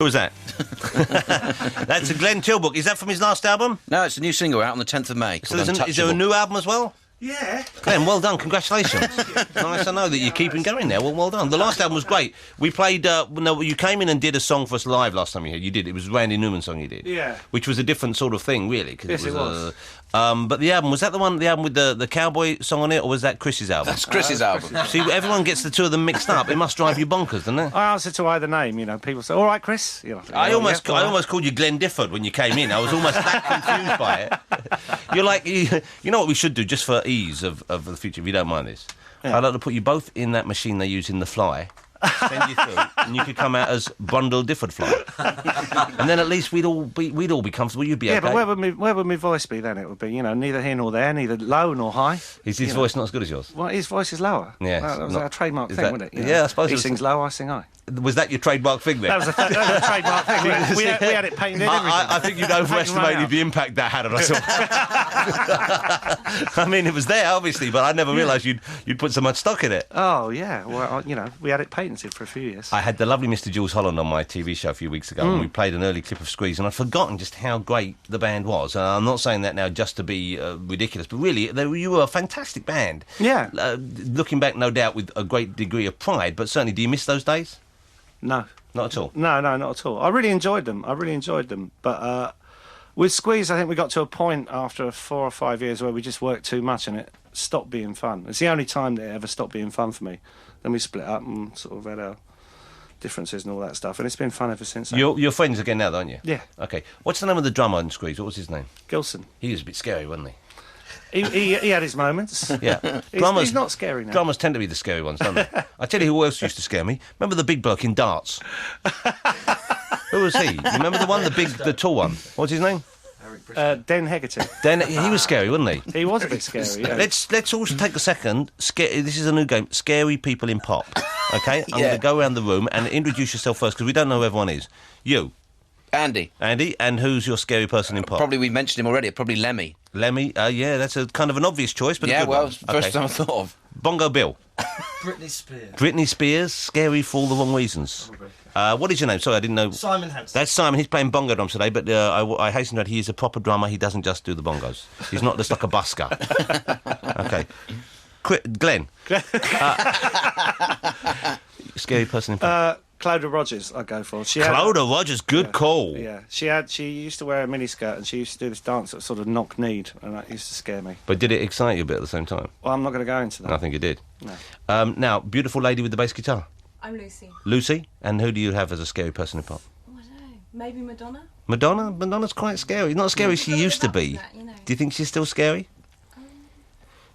Who was that? That's a Glenn Tilbrook. Is that from his last album? No, it's a new single out on the 10th of May. So is there a new album as well? Yeah. Glenn, well done. Congratulations. Nice to know that you're keeping going there. Well done. The last album was great. We played... no, you came in and did a song for us live last time you here. You did. It was Randy Newman's song you did. Yeah. Which was a different sort of thing, really. Yes, it was. But the album, was that the album with the cowboy song on it, or was that Chris's album? That's Chris's album. See, everyone gets the two of them mixed up. It must drive you bonkers, doesn't it? I answer to either name, you know. People say, all right, Chris. You know, I almost called you Glenn Difford when you came in. I was almost that confused by it. You're like, you know what we should do, just for ease of the future, if you don't mind this? Yeah. I'd like to put you both in that machine they use in The Fly, send you through, and you could come out as Brundle Difford Fly. And then at least we'd all be comfortable. You'd be okay. Yeah, but where would my voice be then? It would be, you know, neither here nor there, neither low nor high. Is his voice not as good as yours? Well, his voice is lower. Yeah, that was our trademark thing, wasn't it? You know? Yeah, I suppose. He sings low, I sing high. Was that your trademark thing then? That was a trademark thing. We had it painted in everything. I think you'd overestimated the impact that had on us all. I mean, it was there, obviously, but I never realised you'd put so much stock in it. Oh, yeah. Well, you know, we had it patented for a few years. I had the lovely Mr. Jules Holland on my TV show a few weeks ago, and we played an early clip of Squeeze, and I'd forgotten just how great the band was. I'm not saying that now just to be ridiculous, but really, you were a fantastic band. Yeah. Looking back, no doubt, with a great degree of pride, but certainly, do you miss those days? No. Not at all? No, not at all. I really enjoyed them. But with Squeeze, I think we got to a point after 4 or 5 years where we just worked too much and it stopped being fun. It's the only time that it ever stopped being fun for me. Then we split up and sort of had our differences and all that stuff, and it's been fun ever since then. You're friends again now, aren't you? Yeah. Okay. What's the name of the drummer in Squeeze? What was his name? Gilson. He was a bit scary, wasn't he? He had his moments. Yeah. He's not scary now. Drummers tend to be the scary ones, don't they? I tell you who else used to scare me. Remember the big bloke in darts? Who was he? You remember the one, the tall one? What's his name? Den Hegarty. He was scary, wasn't he? He was a bit scary, yeah. Let's also take a second. This is a new game. Scary people in pop. Okay? I'm going to go around the room and introduce yourself first, because we don't know who everyone is. You. Andy, and who's your scary person in pop? Probably we mentioned him already. Probably Lemmy. Lemmy, yeah, that's a kind of an obvious choice, but yeah, a good one. First time I thought of. Bongo Bill. Britney Spears, scary for all the wrong reasons. What is your name? Sorry, I didn't know. Simon Hansen. That's Simon. He's playing bongo drums today, but I hasten to add he is a proper drummer. He doesn't just do the bongos. He's not just like a busker. Okay. Glenn. Scary person in pop. Clodagh Rogers, I'd go for. Clodagh Rogers, good call. Yeah, she used to wear a miniskirt and she used to do this dance that sort of knock-kneed, and that used to scare me. But did it excite you a bit at the same time? Well, I'm not going to go into that. I think it did. No. Now, beautiful lady with the bass guitar. I'm Lucy. Lucy? And who do you have as a scary person in pop? Oh, I don't know. Maybe Madonna? Madonna? Madonna's quite scary. Not as scary as she used to be. That, you know. Do you think she's still scary?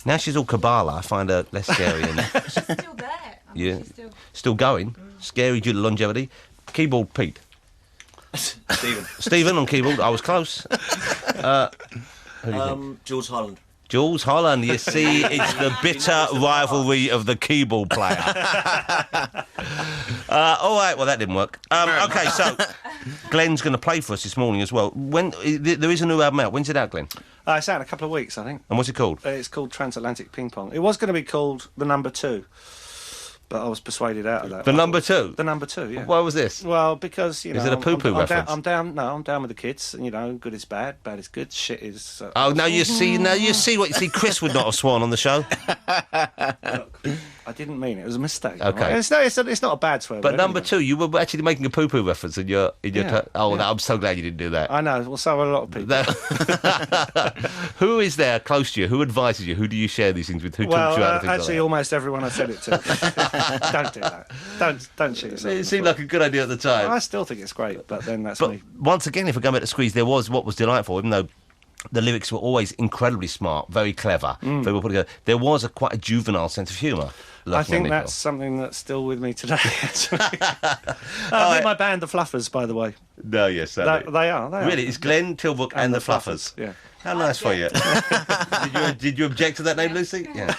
Now she's all Kabbalah. I find her less scary. She's still there. She's still going. Scary due to longevity. Keyboard Pete. Stephen on keyboard. I was close. Jules Holland. Jules Holland, you see, it's the bitter rivalry of the keyboard player. All right, well, that didn't work. OK, so Glenn's going to play for us this morning as well. There is a new album out. When's it out, Glenn? It's out in a couple of weeks, I think. And what's it called? It's called Transatlantic Ping Pong. It was going to be called The Number 2, but I was persuaded out of that. The Number 2? The Number 2, yeah. Why was this? Well, because, you know... Is it a poo-poo reference? I'm down with the kids, and, you know, good is bad, bad is good, shit is... now you see what you see. Chris would not have sworn on the show. Look, I didn't mean it. It was a mistake. Okay. Right? It's not a bad swear. But Number 2, you were actually making a poo-poo reference in your... I'm so glad you didn't do that. I know. Well, so are a lot of people. Who is there close to you? Who advises you? Who do you share these things with? Who talks you out of things actually, like almost everyone I said it to. Don't do that. Don't shoot yourself. It seemed like a good idea at the time. I still think it's great, but then that's me. Once again, if we go back to Squeeze, there was what was delightful, even though the lyrics were always incredibly smart, very clever, very well put together. There was quite a juvenile sense of humour. I think that's something that's still with me today. My band, The Fluffers, by the way. No, yes, they are. Really, it's Glenn Tilbrook and the Fluffers. Yeah. How nice for you. Did you object to that name, Lucy? Yeah.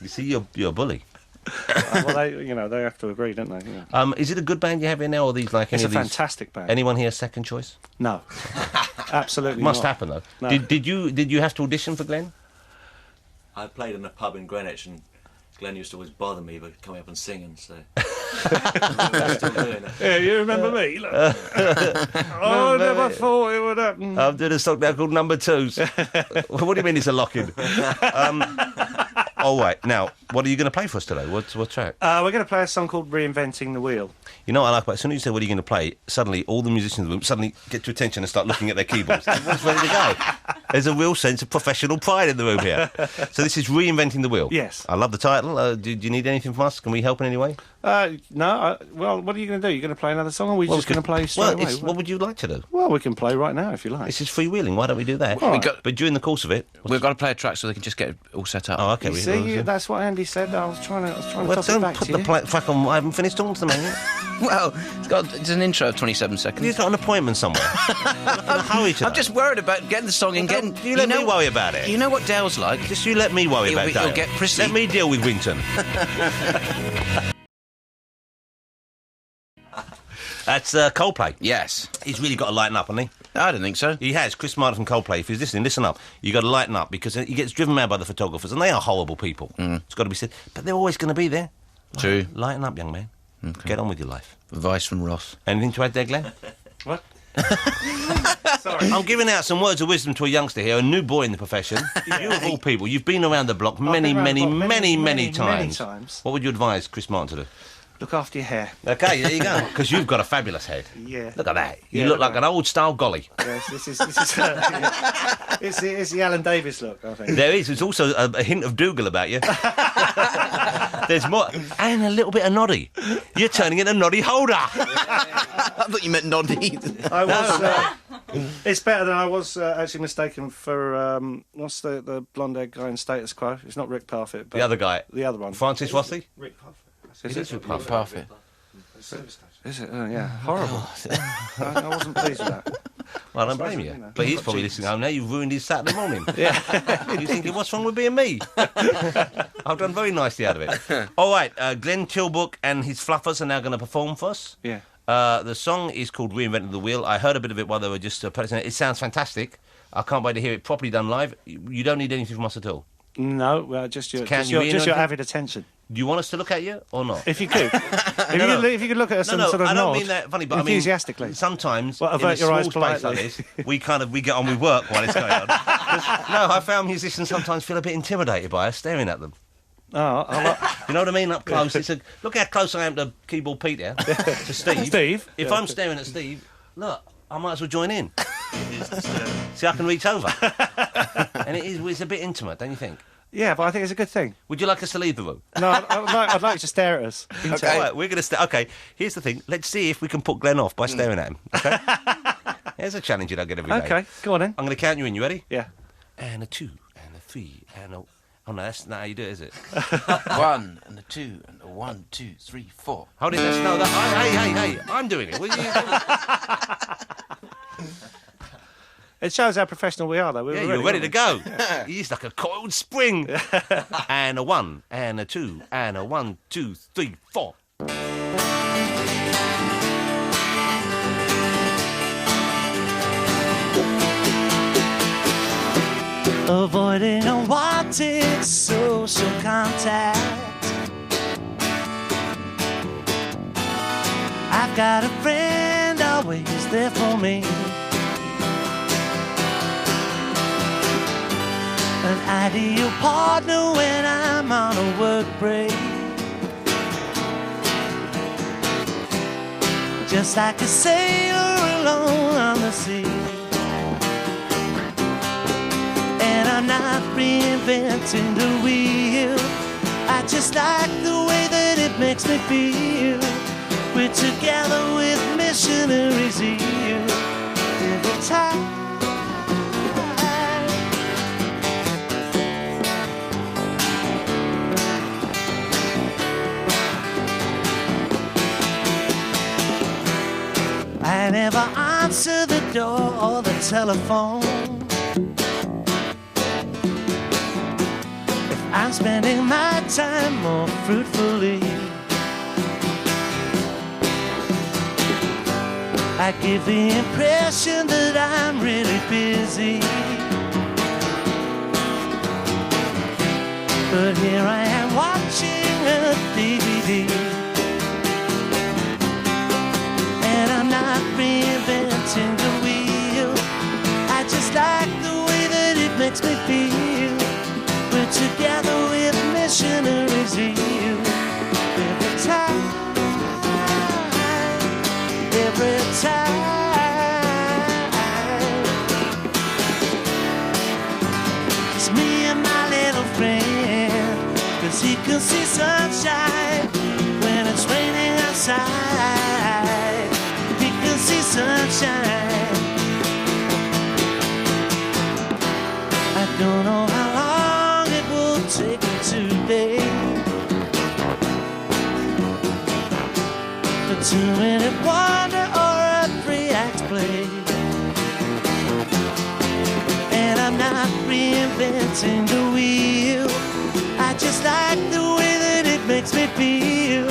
You see, you're a bully. Well, they have to agree, don't they? Yeah. Is it a good band you have here now, or these like it's any of these? It's a fantastic band. Anyone here second choice? No, absolutely Must not. happen though. No. Did you have to audition for Glenn? I played in a pub in Greenwich, and Glenn used to always bother me by coming up and singing. So Still doing it. Yeah, you remember me? Look. I never thought it would happen. I'm doing a song now called Number Twos. What do you mean it's a lock-in? All right, now, what are you going to play for us today? What track? We're going to play a song called Reinventing the Wheel. You know what I like about it? As soon as you say what are you going to play, suddenly all the musicians in the room suddenly get to attention and start looking at their keyboards. Everyone's ready to go. There's a real sense of professional pride in the room here. So this is Reinventing the Wheel. Yes. I love the title. Do you need anything from us? Can we help in any way? No, well, what are you going to do? You're going to play another song, or are we just going to play straight away? What would you like to do? Well, we can play right now if you like. This is freewheeling. Why don't we do that? Well, but during the course of it... We've got to play a track so they can just get it all set up. Oh, okay. You see, that's what Andy said. I was trying to Well, toss it don't back put to the you. track on. I haven't finished talking to the man yet. Well, it's an intro of 27 seconds. You've got an appointment somewhere. You're in a hurry today. I'm just worried about getting the song and getting... You let me worry about it. You know what Dale's like? Just you let me worry about He'll Dale. get prissy. Let me deal with Winton. That's Coldplay. Yes. He's really got to lighten up, hasn't he? I don't think so. He has. Chris Martin from Coldplay. If he's listening, listen up. You've got to lighten up because he gets driven mad by the photographers, and they are horrible people. It's got to be said. But they're always going to be there. True. Lighten up, young man. Okay. Get on with your life. Advice from Ross. Anything to add there, Glenn? What? Sorry. I'm giving out some words of wisdom to a youngster here, a new boy in the profession. You of all people, you've been around the block many times. What would you advise Chris Martin to do? Look after your hair. Okay, there you go. Because you've got a fabulous head. Yeah. Look at that. You Yeah, look look like an old-style golly. Yes, this is it's the Alan Davis look, I think. There is. There's also a hint of Dougal about you. There's more. And a little bit of noddy. You're turning into Noddy Holder. I thought you meant Noddy. I was. It's better than I was actually mistaken for. What's the blonde-haired guy in Status Quo? It's not Rick Parfitt, but The other guy. The other one. Francis Rossi? Rick Parfitt. It is Rick Parfitt. Perfect. Is it? Yeah. Horrible. I wasn't pleased with that. Well, I don't blame you. know. But he's probably listening home now. You've ruined his Saturday morning. Yeah. You're thinking, what's wrong with being me? I've done very nicely out of it. All right, Glenn Tilbrook and his Fluffers are now going to perform for us. Yeah. The song is called Reinventing the Wheel. I heard a bit of it while they were just practicing it. It sounds fantastic. I can't wait to hear it properly done live. You don't need anything from us at all. No, well, just your Can you hear your anything? avid attention. Do you want us to look at you or not? If you could, if you could look at us and sort of I don't nod mean that funny, but enthusiastically. I mean sometimes Well, in a avert your small eyes space politely. like this, we get on with work while it's going on. 'Cause, no, I found musicians sometimes feel a bit intimidated by us staring at them. Oh, You know what I mean? Up close. Look how close I am to Keyboard Pete here, to Steve. Steve. If I'm staring at Steve, look, I might as well join in. See, I can reach over. And it's a bit intimate, don't you think? yeah, but I think it's a good thing. Would you like us to leave the room? No, I'd like you to stare at us. Okay. All right, we're going to Okay, here's the thing. Let's see if we can put Glenn off by staring at him. Okay? Here's a challenge you don't get every day. Okay, go on then. I'm going to count you in. You ready? Yeah. And a 2, and a 3, and a... Oh, no, that's not how you do it, is it? 1 and a 2 and a 1, 2, 3, 4. Hold it. Hey. I'm doing it. Will you? It shows how professional we are, though. Yeah, you're ready to go. He's like a coiled spring. And a 1, and a 2, and a 1, 2, 3, 4. Avoiding unwanted social contact. I've got a friend always there for me. An ideal partner when I'm on a work break. Just like a sailor alone on the sea. And I'm not reinventing the wheel. I just like the way that it makes me feel. We're together with missionary zeal. Every time. I never answer the door or the telephone. If I'm spending my time more fruitfully, I give the impression that I'm really busy. But here I am watching a DVD. And I'm not reinventing the wheel. I just like the way that it makes me feel. We're together with missionaries here. Every time, every time. It's me and my little friend, 'cause he can see sunshine when it's raining outside. He can see sunshine. I don't know how long it will take me today. A 2-minute wonder or a 3-act play. And I'm not reinventing the wheel. I just like the way that it makes me feel.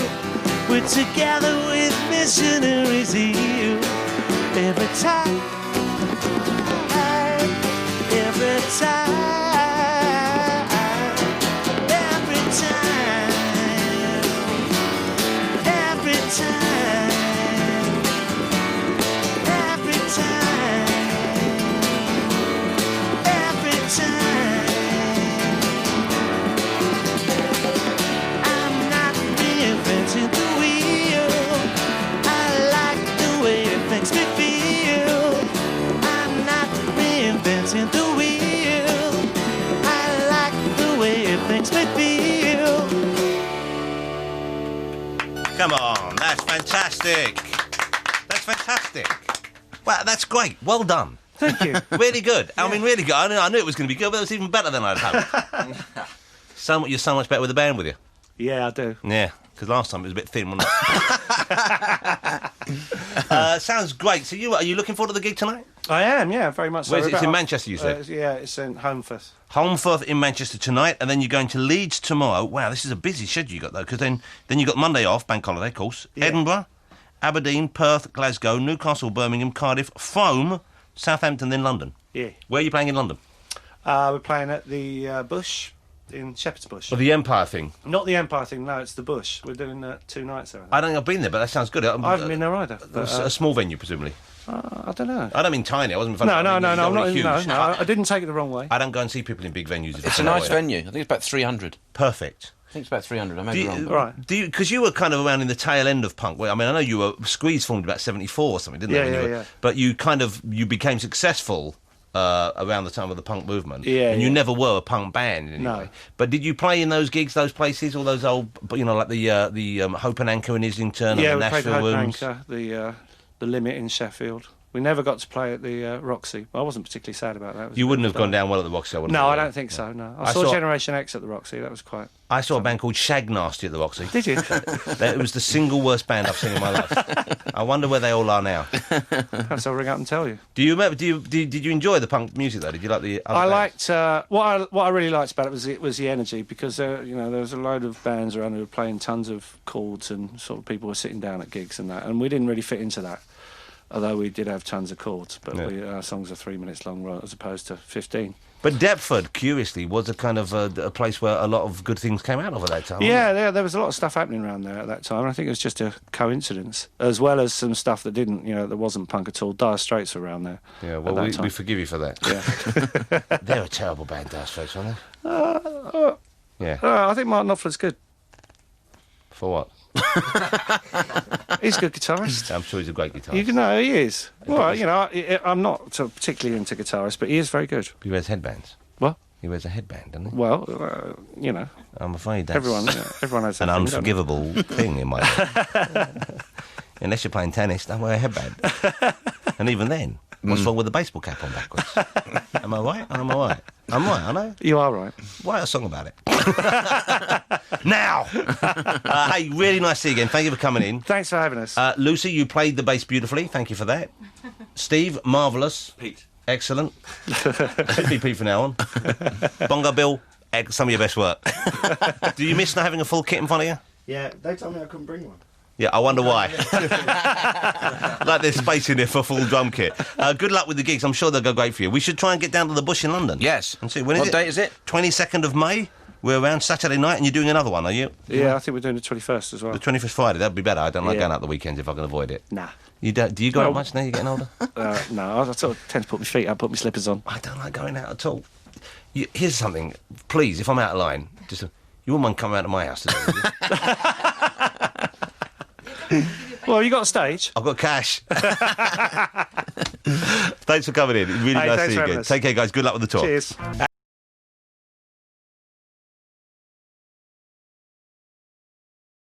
We're together with missionaries here. Every time, every time, every time, every time, every time, every time. I'm not reinventing the wheel. I like the way it makes me feel. I'm not reinventing the wheel. I like the way it makes me feel. Come on, that's fantastic. That's fantastic. Wow, that's great. Well done. Thank you. Really good. I mean, really good. I knew it was going to be good, but it was even better than I'd hoped. You're so much better with the band with you. Yeah, I do. Yeah, because last time it was a bit thin, wasn't it? Sounds great. So are you looking forward to the gig tonight? I am, yeah, very much so. Where's it? It's in About- Manchester, you said? yeah, it's in Holmfirth. Holmfirth in Manchester tonight, and then you're going to Leeds tomorrow. Wow, this is a busy schedule you got, though, because then you got Monday off, bank holiday, of course. Yeah. Edinburgh, Aberdeen, Perth, Glasgow, Newcastle, Birmingham, Cardiff, Frome, Southampton, then London. Yeah. Where are you playing in London? We're playing at the Bush in Shepherd's Bush. For the Empire thing. Not the Empire thing, no, it's the Bush. We're doing 2 nights there. I don't think I've been there, but that sounds good. I haven't been there either. But, A small venue, presumably. I don't know. I don't mean tiny. I wasn't. No, I mean, I'm not. huge. I didn't take it the wrong way. I don't go and see people in big venues. It's a nice venue. I think it's about 300. Perfect. I think it's about 300. I may be wrong. but- Right. Because you were kind of around in the tail end of punk. I mean, I know you were Squeeze formed about 74 or something, didn't Yeah, they? when you yeah, were- yeah. But you became successful around the time of the punk movement. Yeah, and you yeah. never were a punk band in any No. way. But did you play in those gigs, those places, all those old, like the Hope and Anchor in Islington Yeah, and we the played the Nashville Hope Rooms? Anchor, the Limit in Sheffield. We never got to play at the Roxy. I wasn't particularly sad about that. It was You a wouldn't bit have of gone fun. down well at the Roxy. No, I don't think so. No, I saw saw- Generation X at the Roxy. That was quite. I saw a band called Shag Nasty at the Roxy. Did you? It was the single worst band I've seen in my life. I wonder where they all are now. Perhaps I'll ring up and tell you. Do you remember? Did you enjoy the punk music though? Did you like the? Other I bands? liked what I really liked about it was the energy, because there was a load of bands around who were playing tons of chords, and sort of people were sitting down at gigs and that, and we didn't really fit into that. Although we did have tons of chords, but Yeah. our songs are 3 minutes long as opposed to 15. But Deptford, curiously, was a kind of a place where a lot of good things came out of at that time. wasn't Yeah, there was a lot of stuff happening around there at that time. And I think it was just a coincidence, as well as some stuff that didn't, that wasn't punk at all. Dire Straits were around there. it? Yeah, at well, that we time. forgive you for that. Yeah. They're a terrible band, Dire Straits, aren't they? Yeah. I think Mark Knopfler's good. For what? He's a good guitarist. I'm sure he's a great guitarist. You know, he is. Well, I'm not so particularly into guitarists, but he is very good. He wears headbands. What? He wears a headband, doesn't he? Well, I'm afraid that's everyone has an that thing, don't they? unforgivable thing in my life. Unless you're playing tennis, don't wear a headband. And even then, what's wrong with the baseball cap on backwards? Am I right? I'm all right. I'm right, I know. You are right. Write a song about it. Now! Hey, really nice to see you again. Thank you for coming in. Thanks for having us. Lucy, you played the bass beautifully. Thank you for that. Steve, marvellous. Pete. Excellent. Should be Pete from now on. Bongo Bill, some of your best work. Do you miss not having a full kit in front of you? Yeah, they told me I couldn't bring one. Yeah, I wonder why. Like there's space in there for a full drum kit. Good luck with the gigs. I'm sure they'll go great for you. We should try and get down to the Bush in London. Yes. And see, when is What it? date is it? 22nd of May. We're around Saturday night, and you're doing another one, are you? Yeah, I think we're doing the 21st as well. The 21st Friday. That'd be better. I don't like Yeah. going out the weekends if I can avoid it. Nah. You don't? Do you go out Well- much now? You're getting older. No, I sort of tend to put my feet up, put my slippers on. I don't like going out at all. Here's something, please. If I'm out of line, just you wouldn't mind coming out of my house today, would you? Well, you got a stage. I've got cash. Thanks for coming in. Really nice thanks seeing for you having again. us. Take care, guys. Good luck with the tour. Cheers.